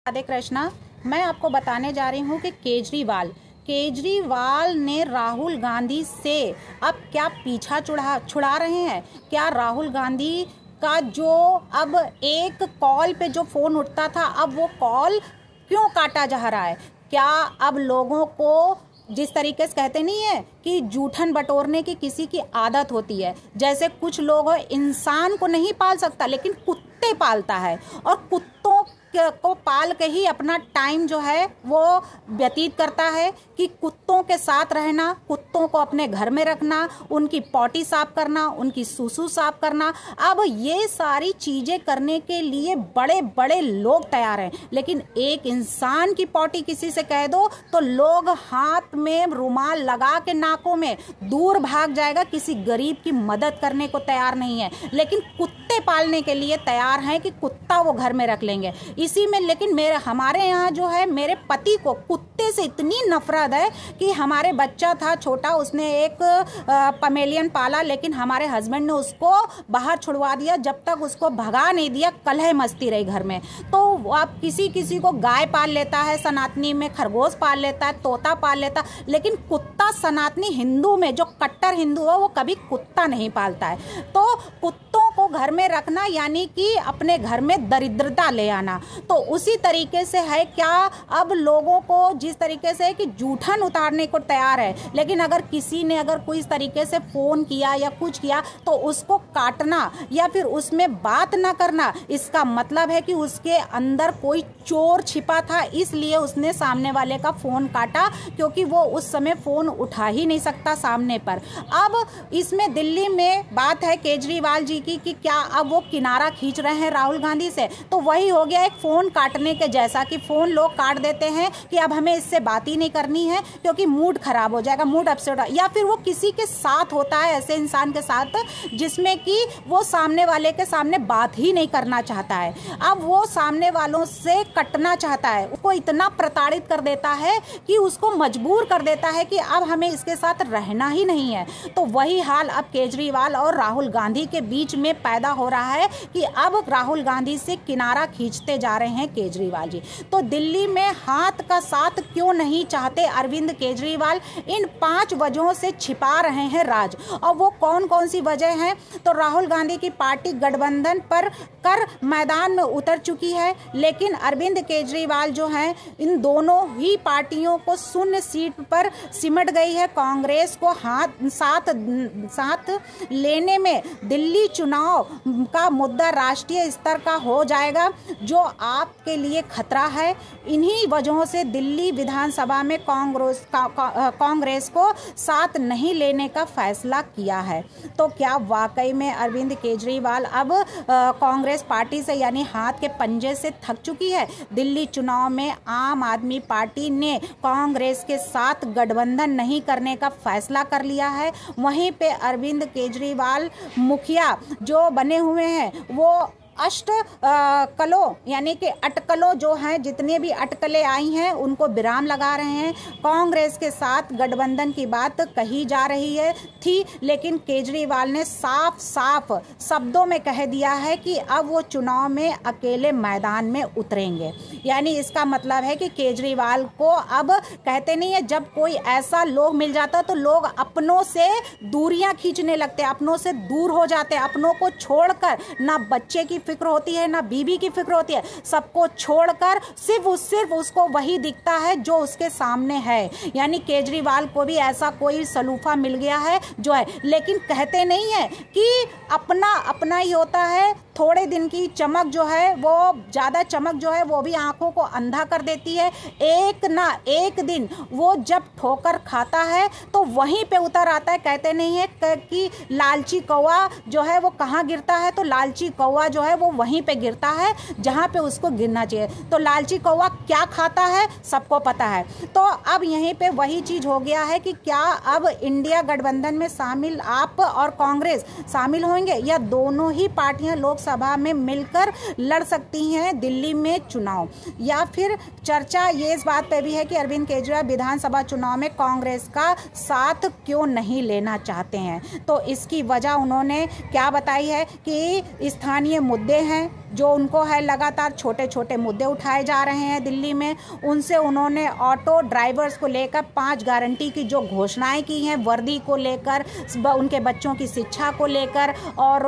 राधे कृष्णा। मैं आपको बताने जा रही हूँ कि केजरीवाल ने राहुल गांधी से अब क्या पीछा छुड़ा रहे हैं। क्या राहुल गांधी का जो अब एक कॉल पे जो फ़ोन उठता था, अब वो कॉल क्यों काटा जा रहा है? क्या अब लोगों को जिस तरीके से कहते नहीं है कि जूठन बटोरने की किसी की आदत होती है, जैसे कुछ लोग इंसान को नहीं पाल सकता लेकिन कुत्ते पालता है और कुत्तों को पाल के ही अपना टाइम जो है वो व्यतीत करता है कि कुत्तों के साथ रहना, कुत्तों को अपने घर में रखना, उनकी पॉटी साफ करना, उनकी सूसू साफ करना। अब ये सारी चीज़ें करने के लिए बड़े बड़े लोग तैयार हैं, लेकिन एक इंसान की पॉटी किसी से कह दो तो लोग हाथ में रुमाल लगा के नाकों में दूर भाग जाएगा। किसी गरीब की मदद करने को तैयार नहीं है, लेकिन कुत्ते पालने के लिए तैयार हैं कि कुत्ता वो घर में रख लेंगे। इसी में लेकिन हमारे यहाँ जो है, मेरे पति को कुत्ते से इतनी नफरत है कि हमारे बच्चा था छोटा, उसने एक पमेलियन पाला, लेकिन हमारे हस्बैंड ने उसको बाहर छुड़वा दिया। जब तक उसको भगा नहीं दिया कलह मचती रही घर में। तो अब किसी को गाय पाल लेता है, सनातनी में खरगोश पाल लेता है, तोता पाल लेता है, लेकिन कुत्ता सनातनी हिंदू में जो कट्टर हिंदू है वो कभी कुत्ता नहीं पालता है। तो कुत्तों को घर में रखना यानी कि अपने घर में दरिद्रता ले आना। तो उसी तरीके से है क्या अब लोगों को जिस तरीके से है कि जूठन उतारने को तैयार है, लेकिन अगर किसी ने अगर कोई इस तरीके से फ़ोन किया या कुछ किया तो उसको काटना या फिर उसमें बात ना करना, इसका मतलब है कि उसके अंदर कोई चोर छिपा था, इसलिए उसने सामने वाले का फ़ोन काटा, क्योंकि वो उस समय फ़ोन उठा ही नहीं सकता सामने पर। अब इसमें दिल्ली में बात है केजरीवाल जी की कि क्या अब वो किनारा खींच रहे हैं राहुल गांधी से, तो वही हो गया एक फ़ोन काटने के जैसा कि फ़ोन लोग काट देते हैं कि अब हमें इससे बात ही नहीं करनी है क्योंकि मूड ख़राब हो जाएगा, मूड अपसेट, या फिर वो किसी के साथ होता है, ऐसे इंसान के साथ जिसमें कि वो सामने वाले के सामने बात ही नहीं करना चाहता है। अब वो सामने वालों से कटना चाहता है, उसको इतना प्रताड़ित कर देता है कि उसको मजबूर कर देता है कि अब हमें इसके साथ रहना ही नहीं है। तो वही हाल अब केजरीवाल और राहुल गांधी के बीच में पैदा हो रहा है कि अब राहुल गांधी से किनारा खींचते जा रहे हैं केजरीवाल जी। तो दिल्ली में हाथ का साथ क्यों नहीं चाहते अरविंद केजरीवाल? इन 5 वजहों से छिपा रहे हैं राज। और वो कौन कौन सी वजह हैं? तो राहुल गांधी की पार्टी गठबंधन पर कर मैदान में उतर चुकी है, लेकिन अरविंद केजरीवाल जो हैं इन दोनों ही पार्टियों को शून्य सीट पर सिमट गई है। कांग्रेस को साथ लेने में दिल्ली चुनाव का मुद्दा राष्ट्रीय स्तर का हो जाएगा, जो आपके लिए खतरा है। इन्हीं वजहों से दिल्ली विधानसभा में कांग्रेस को साथ नहीं लेने का फैसला किया है। तो क्या वाकई में अरविंद केजरीवाल अब कांग्रेस पार्टी से यानी हाथ के पंजे से थक चुकी है? दिल्ली चुनाव में आम आदमी पार्टी ने कांग्रेस के साथ गठबंधन नहीं करने का फैसला कर लिया है। वहीं पे अरविंद केजरीवाल मुखिया जो बने हुए हैं वो कलों यानी कि अटकलों जो हैं, जितने भी अटकलें आई हैं उनको विराम लगा रहे हैं। कांग्रेस के साथ गठबंधन की बात कही जा रही थी, लेकिन केजरीवाल ने साफ साफ शब्दों में कह दिया है कि अब वो चुनाव में अकेले मैदान में उतरेंगे। यानी इसका मतलब है कि केजरीवाल को अब कहते नहीं है, जब कोई ऐसा लोग मिल जाता तो लोग अपनों से दूरियां खींचने लगते, अपनों से दूर हो जाते, अपनों को छोड़कर ना बच्चे की फिक्र होती है ना बीवी की फिक्र होती है, सबको छोड़कर सिर्फ उसको वही दिखता है जो उसके सामने है। यानी केजरीवाल को भी ऐसा कोई सलूफा मिल गया है जो है, लेकिन कहते नहीं है कि अपना ही होता है। थोड़े दिन की चमक जो है वो ज़्यादा चमक जो है वो भी आंखों को अंधा कर देती है। एक ना एक दिन वो जब ठोकर खाता है तो वहीं पे उतर आता है। कहते नहीं है कि लालची कौवा जो है वो कहाँ गिरता है, तो लालची कौवा जो है वो वहीं पे गिरता है जहाँ पे उसको गिरना चाहिए। तो लालची कौवा क्या खाता है सबको पता है। तो अब यहीं पे वही चीज़ हो गया है कि क्या अब इंडिया गठबंधन में शामिल आप और कांग्रेस शामिल होंगे, या दोनों ही पार्टियां लोकसभा में मिलकर लड़ सकती हैं दिल्ली में चुनाव? या फिर चर्चा ये इस बात पे भी है कि अरविंद केजरीवाल विधानसभा चुनाव में कांग्रेस का साथ क्यों नहीं लेना चाहते हैं। तो इसकी वजह उन्होंने क्या बताई है कि स्थानीय मुद्दे हैं, जो उनको है लगातार छोटे छोटे मुद्दे उठाए जा रहे हैं दिल्ली में, उनसे उन्होंने ऑटो ड्राइवर्स को लेकर 5 गारंटी की जो घोषणाएं की हैं, वर्दी को लेकर, उनके बच्चों की शिक्षा को लेकर और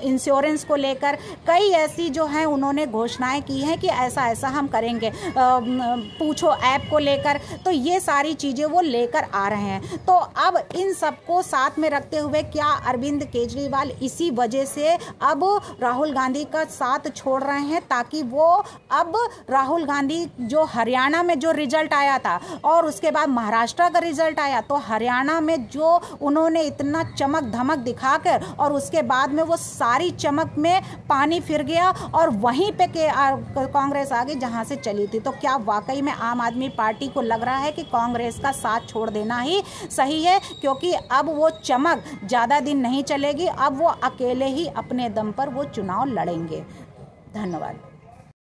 इंश्योरेंस को लेकर कई ऐसी जो हैं उन्होंने घोषणाएं की हैं कि ऐसा ऐसा हम करेंगे, पूछो ऐप को लेकर, तो ये सारी चीज़ें वो लेकर आ रहे हैं। तो अब इन सबको साथ में रखते हुए क्या अरविंद केजरीवाल इसी वजह से अब राहुल गांधी का साथ छोड़ रहे हैं, ताकि वो अब राहुल गांधी जो हरियाणा में जो रिजल्ट आया था और उसके बाद महाराष्ट्र का रिजल्ट आया, तो हरियाणा में जो उन्होंने इतना चमक धमक दिखाकर और उसके बाद में वो सारी चमक में पानी फिर गया और वहीं पे कांग्रेस आ गई जहां से चली थी। तो क्या वाकई में आम आदमी पार्टी को लग रहा है कि कांग्रेस का साथ छोड़ देना ही सही है, क्योंकि अब वो चमक ज़्यादा दिन नहीं चलेगी, अब वो अकेले ही अपने दम पर वो चुनाव लड़ेंगे। धन्यवाद।